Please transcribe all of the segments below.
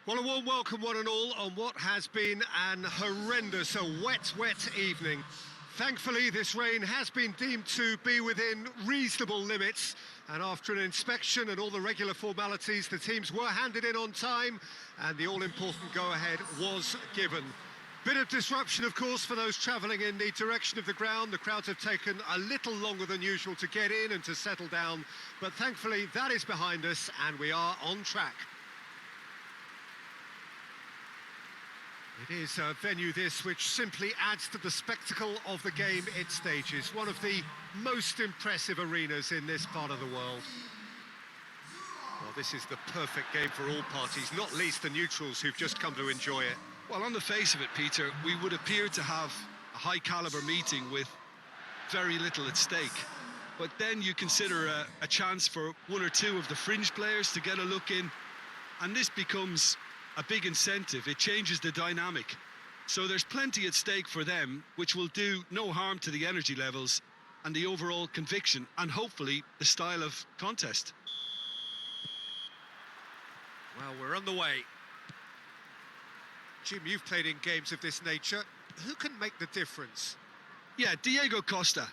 Well, a warm welcome, one and all, on what has been an horrendous, wet evening. Thankfully, this rain has been deemed to be within reasonable limits, and after an inspection and all the regular formalities, the teams were handed in on time, and the all-important go-ahead was given. Bit of disruption, of course, for those travelling in the direction of the ground. The crowds have taken a little longer than usual to get in and to settle down, but thankfully that is behind us, and we are on track. It is a venue this which simply adds to the spectacle of the game it stages. One of the most impressive arenas in this part of the world. Well, this is the perfect game for all parties, not least the neutrals who've just come to enjoy it. Well, on the face of it, Peter, we would appear to have a high-caliber meeting with very little at stake. But then you consider a chance for one or two of the fringe players to get a look in, and this becomes a big incentive. It changes the dynamic. So there's plenty at stake for them, which will do no harm to the energy levels and the overall conviction, and hopefully the style of contest. Well, we're on the way. Jim, you've played in games of this nature. Who can make the difference? Yeah, Diego Costa.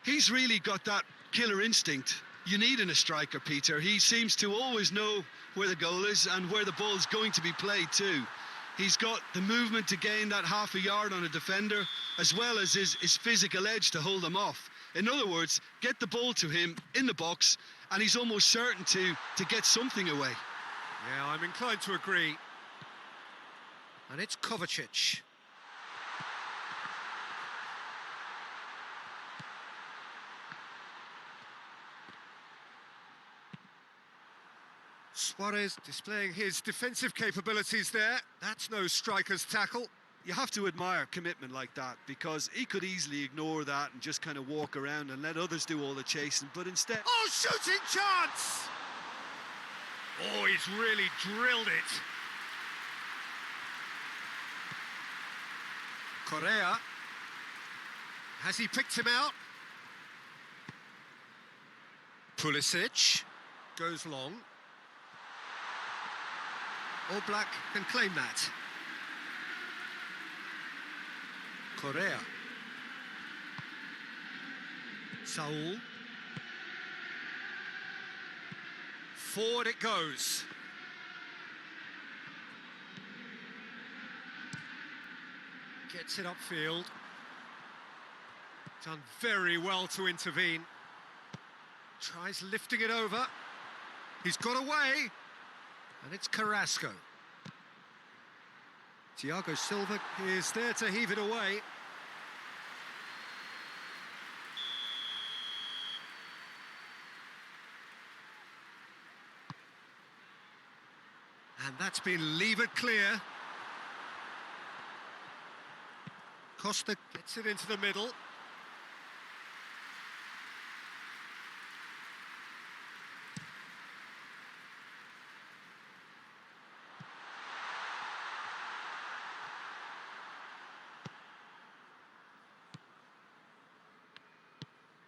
He's really got that killer instinct you need in a striker, Peter. He seems to always know where the goal is and where the ball is going to be played too. He's got the movement to gain that half a yard on a defender, as well as his physical edge to hold them off. In other words, get the ball to him in the box, and he's almost certain to get something away. Yeah, I'm inclined to agree. And it's Kovacic. Suarez displaying his defensive capabilities there. That's no striker's tackle. You have to admire commitment like that, because he could easily ignore that and just kind of walk around and let others do all the chasing, but instead... Oh, shooting chance! Oh, he's really drilled it. Correa. Has he picked him out? Pulisic goes long. Oblak can claim that. Correa. Saul. Forward it goes. Gets it upfield. Done very well to intervene. Tries lifting it over. He's got away. And it's Carrasco. Thiago Silva is there to heave it away. And that's been levered clear. Costa gets it into the middle.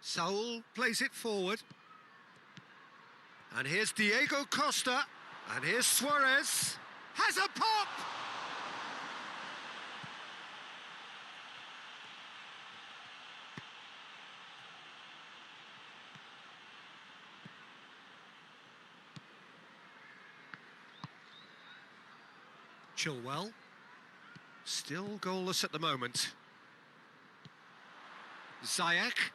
Saul plays it forward. And here's Diego Costa. And here's Suarez. Has a pop! Chilwell. Still goalless at the moment. Ziyech.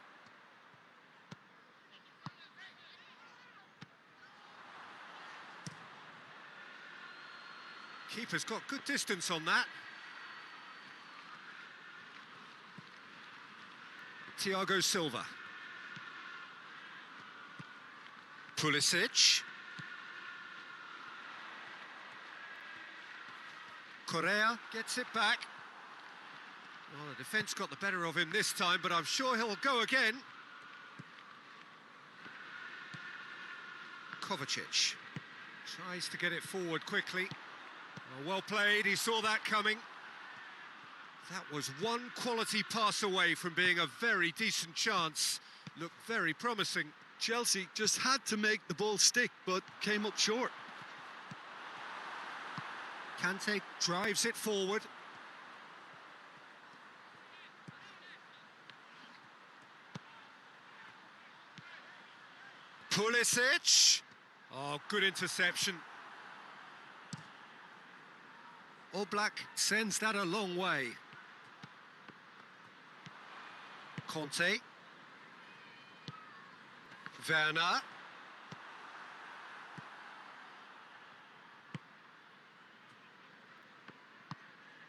Keeper's got good distance on that. Thiago Silva. Pulisic. Correa gets it back. Well, the defence got the better of him this time, but I'm sure he'll go again. Kovacic tries to get it forward quickly. Well played, he saw that coming. That was one quality pass away from being a very decent chance. Looked very promising. Chelsea just had to make the ball stick, but came up short. Kante drives it forward. Pulisic. Oh, good interception. Oblak sends that a long way. Conte. Werner.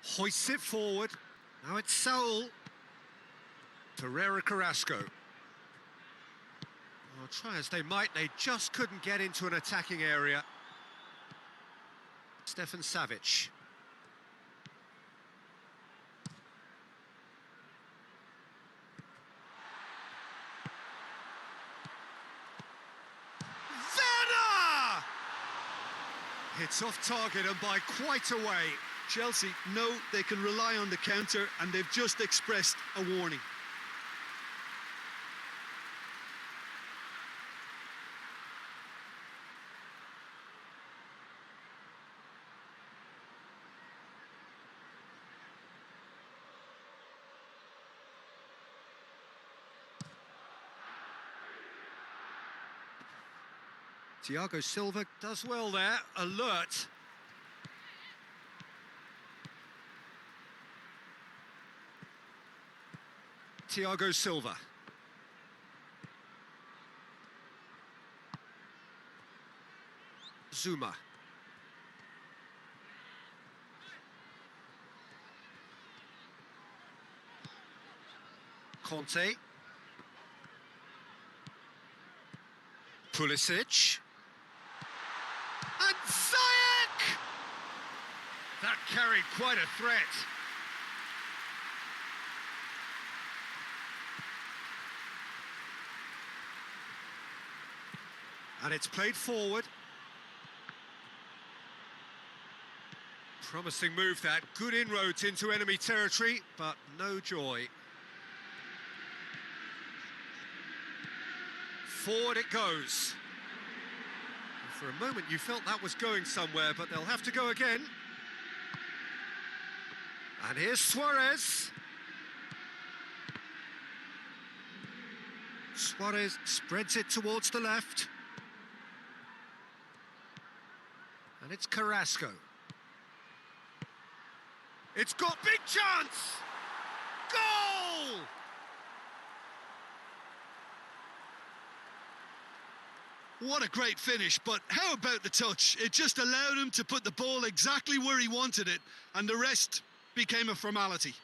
Hoists it forward. Now it's Saul. Pereira Carrasco. Well, try as they might, they just couldn't get into an attacking area. Stefan Savic. Werner! It's off target and by quite a way. Chelsea know they can rely on the counter, and they've just expressed a warning. Thiago Silva does well there, alert. Thiago Silva. Zuma. Conte. Pulisic. And Ziyech! That carried quite a threat. And it's played forward. Promising move that. Good inroads into enemy territory, but no joy. Forward it goes. For a moment you felt that was going somewhere, but they'll have to go again. And here's Suarez. Suarez spreads it towards the left. And it's Carrasco. It's got big chance! Goal! What a great finish, but how about the touch? It just allowed him to put the ball exactly where he wanted it, and the rest became a formality.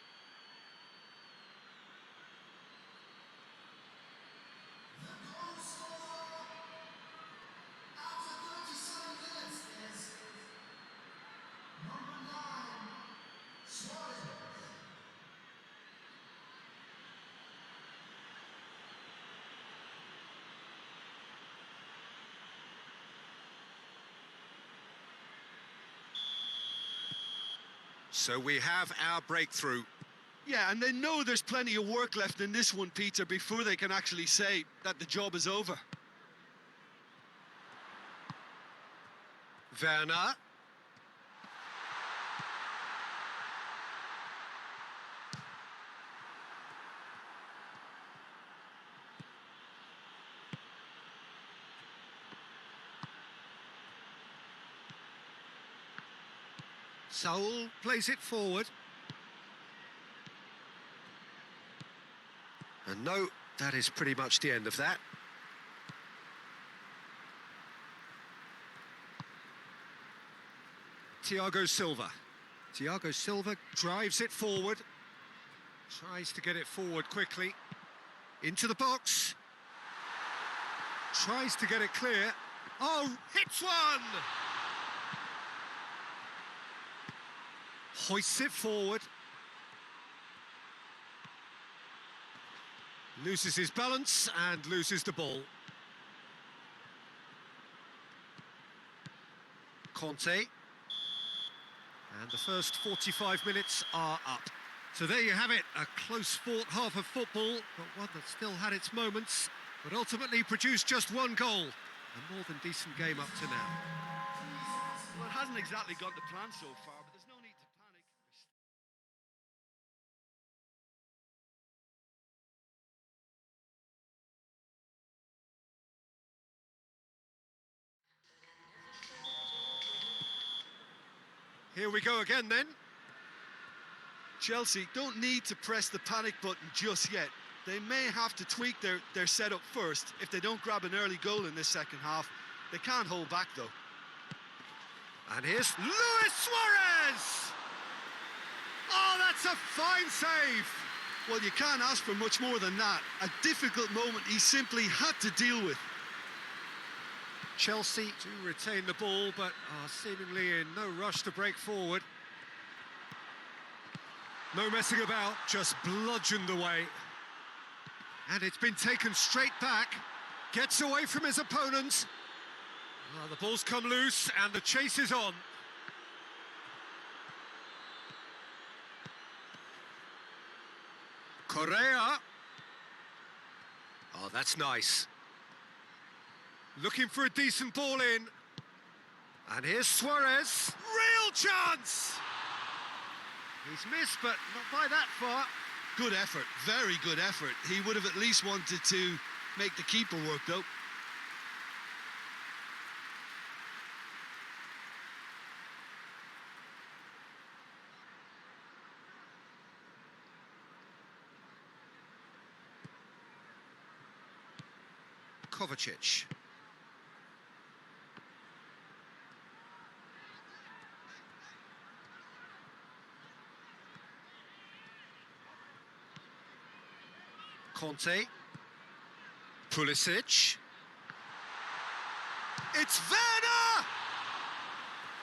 So we have our breakthrough. Yeah, and they know there's plenty of work left in this one, Peter, before they can actually say that the job is over. Werner. Saul plays it forward. And no, that is pretty much the end of that. Thiago Silva. Thiago Silva drives it forward. Tries to get it forward quickly. Into the box. Tries to get it clear. Oh, hits one! Hoists it forward. Loses his balance and loses the ball. Conte. And the first 45 minutes are up. So there you have it, a close-fought half of football, but one that still had its moments, but ultimately produced just one goal. A more than decent game up to now. Well, it hasn't exactly gone to plan so far, but there's no need to panic. Here we go again then. Chelsea don't need to press the panic button just yet. They may have to tweak their setup first if they don't grab an early goal in this second half. They can't hold back though. And here's Luis Suarez! Oh, that's a fine save! Well, you can't ask for much more than that. A difficult moment he simply had to deal with. Chelsea do retain the ball, but are seemingly in no rush to break forward. No messing about, just bludgeoned away. And it's been taken straight back. Gets away from his opponent. The ball's come loose and the chase is on. Correa. Oh, that's nice. Looking for a decent ball in. And here's Suarez. Real chance! He's missed, but not by that far. Good effort, very good effort. He would have at least wanted to make the keeper work, though. Kovacic. Conte. Pulisic. It's Werner!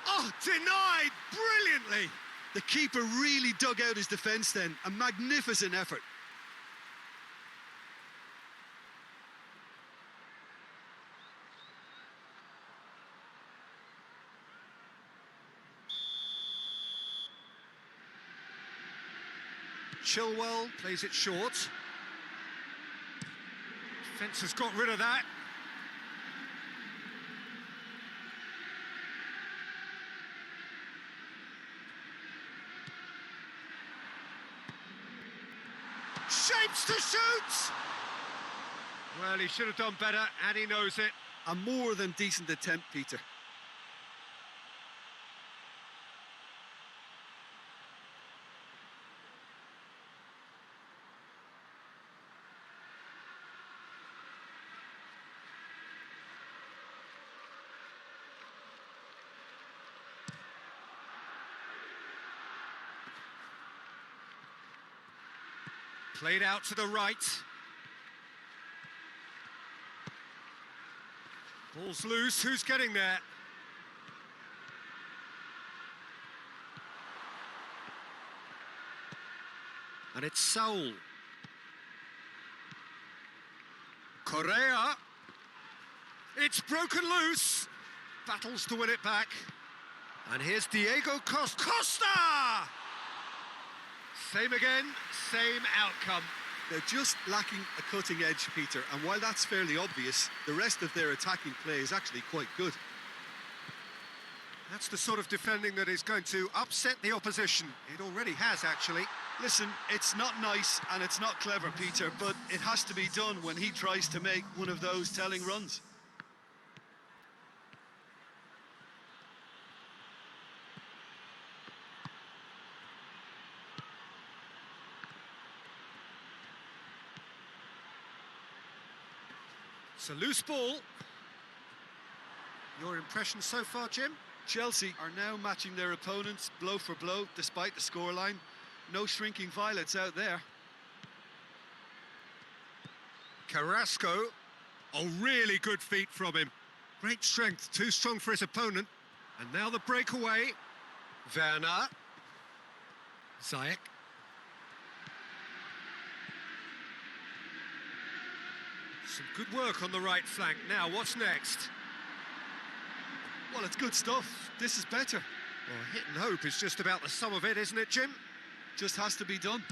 Oh, denied brilliantly. The keeper really dug out his defence then. A magnificent effort. Chilwell plays it short. Defence has got rid of that. Shapes to shoot! Well, he should have done better, and he knows it. A more than decent attempt, Peter. Played out to the right. Ball's loose, who's getting there? And it's Saul. Correa. It's broken loose. Battles to win it back. And here's Diego Costa! Same again, same outcome. They're just lacking a cutting edge, Peter, and while that's fairly obvious, the rest of their attacking play is actually quite good. That's the sort of defending that is going to upset the opposition. It already has, actually. Listen, it's not nice and it's not clever, Peter, but it has to be done when he tries to make one of those telling runs. It's a loose ball. Your impression so far, Jim? Chelsea are now matching their opponents blow for blow, despite the scoreline. No shrinking violets out there. Carrasco. Oh, really good feet from him. Great strength, too strong for his opponent. And now the breakaway. Werner. Ziyech. Some good work on the right flank. Now, what's next? Well, it's good stuff. This is better. Well, hit and hope is just about the sum of it, isn't it, Jim? Just has to be done.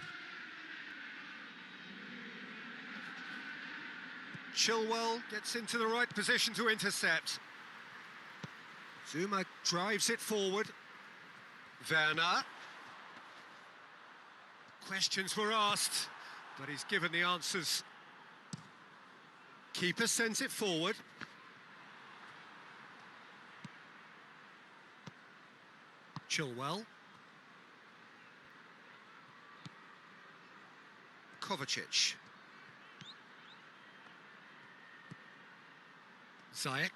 Chilwell gets into the right position to intercept. Zuma drives it forward. Werner. Questions were asked, but he's given the answers. Keeper sends it forward. Chilwell. Kovacic. Ziyech.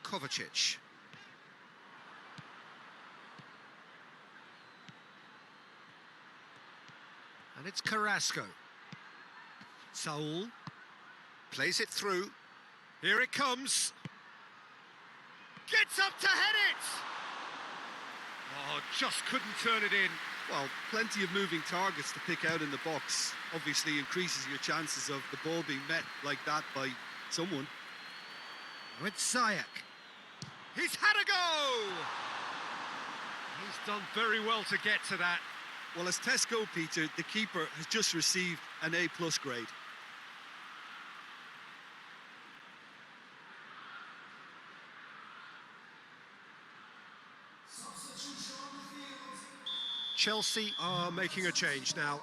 Kovacic. And it's Carrasco. Saul plays it through. Here it comes. Gets up to head it! Oh, just couldn't turn it in. Well, plenty of moving targets to pick out in the box. Obviously increases your chances of the ball being met like that by someone. Now it's Ziyech. He's had a go! He's done very well to get to that. Well, as tests go, Peter, the keeper has just received an A+ grade. Chelsea are making a change now.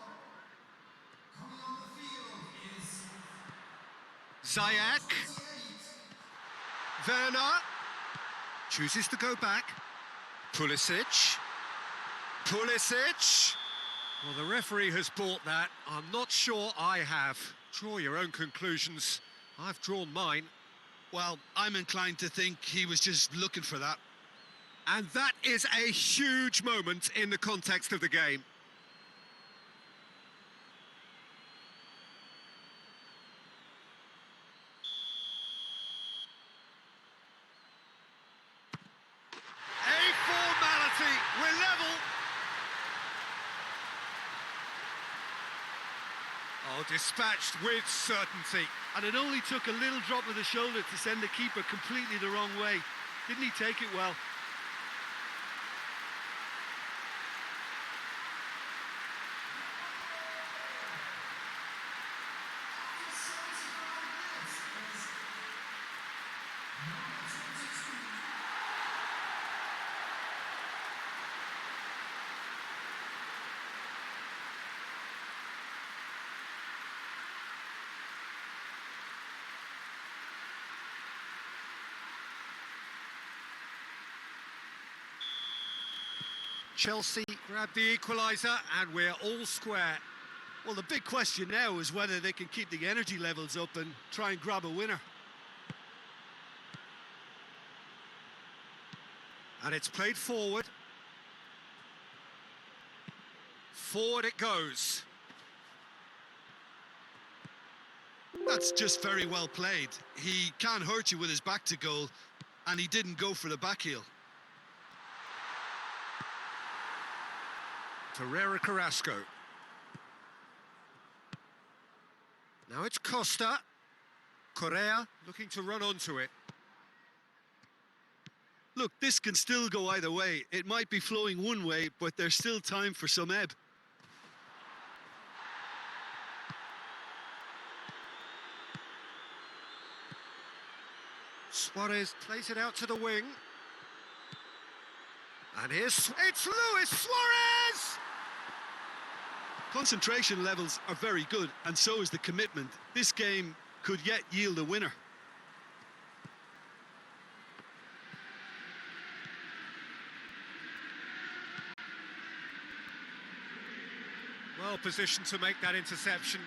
Ziyech. Werner. Chooses to go back. Pulisic. Pulisic. Well, the referee has bought that. I'm not sure I have. Draw your own conclusions. I've drawn mine. Well, I'm inclined to think he was just looking for that. And that is a huge moment in the context of the game. A formality. We're level. Oh, dispatched with certainty. And it only took a little drop of the shoulder to send the keeper completely the wrong way. Didn't he take it well? Chelsea grab the equaliser and we're all square. Well, the big question now is whether they can keep the energy levels up and try and grab a winner. And it's played forward. Forward it goes. That's just very well played. He can't hurt you with his back to goal, and he didn't go for the back heel. Ferreira Carrasco. Now it's Costa. Correa looking to run onto it. Look, this can still go either way. It might be flowing one way, but there's still time for some ebb. Suarez plays it out to the wing. And it's Luis Suarez! Concentration levels are very good, and so is the commitment. This game could yet yield a winner. Well positioned to make that interception.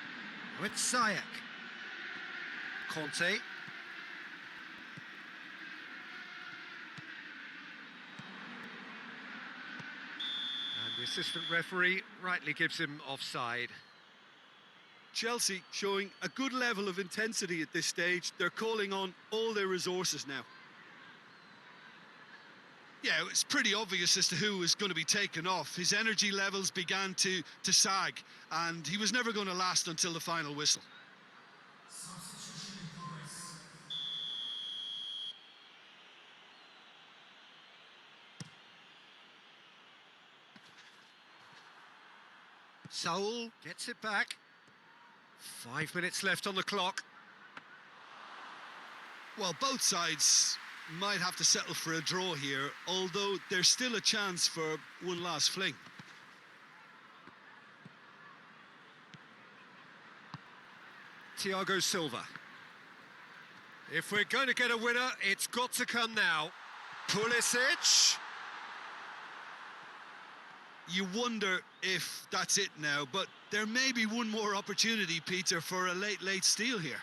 With Ziyech. Conte. The assistant referee rightly gives him offside. Chelsea showing a good level of intensity at this stage. They're calling on all their resources now. Yeah, it's pretty obvious as to who was going to be taken off. His energy levels began to sag, and he was never going to last until the final whistle. Saul gets it back. 5 minutes left on the clock. Well, both sides might have to settle for a draw here, although there's still a chance for one last fling. Thiago Silva. If we're going to get a winner, it's got to come now. Pulisic. You wonder if that's it now, but there may be one more opportunity, Peter, for a late steal here.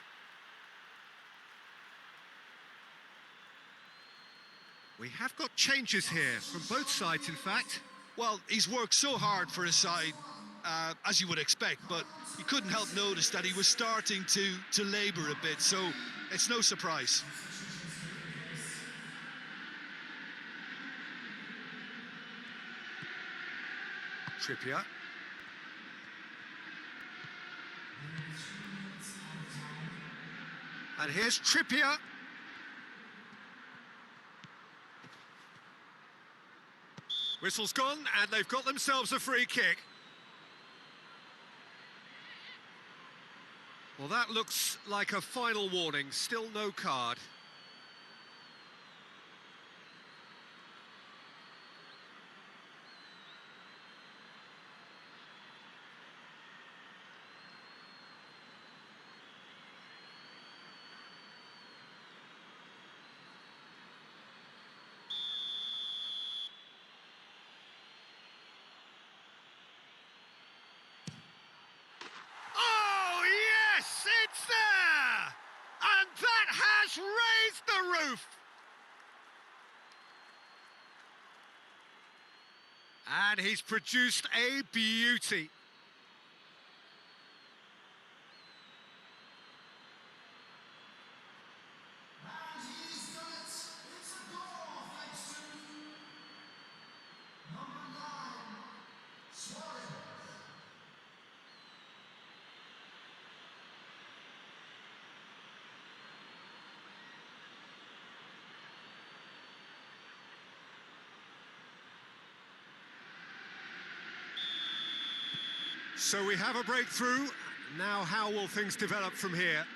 We have got changes here from both sides, in fact. Well, he's worked so hard for his side, as you would expect, but you couldn't help notice that he was starting to labour a bit, so it's no surprise. Trippier. And here's Trippier. Whistle's gone, and they've got themselves a free kick. Well, that looks like a final warning. Still no card. Oh, yes, it's there! And that has raised the roof! And he's produced a beauty. So we have a breakthrough. Now how will things develop from here?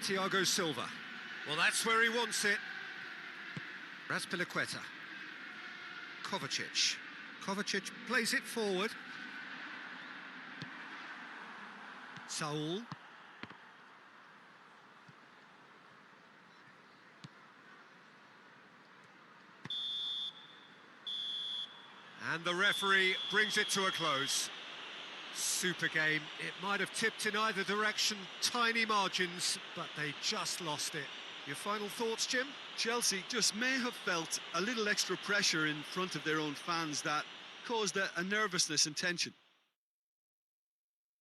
Thiago Silva. Well, that's where he wants it. Razpilicueta. Kovacic. Kovacic plays it forward. Saul. And the referee brings it to a close. Super game. It might have tipped in either direction, tiny margins, but they just lost it. Your final thoughts, Jim? Chelsea just may have felt a little extra pressure in front of their own fans that caused a nervousness and tension.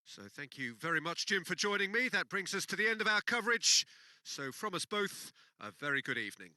So thank you very much, Jim, for joining me. That brings us to the end of our coverage. So from us both, a very good evening.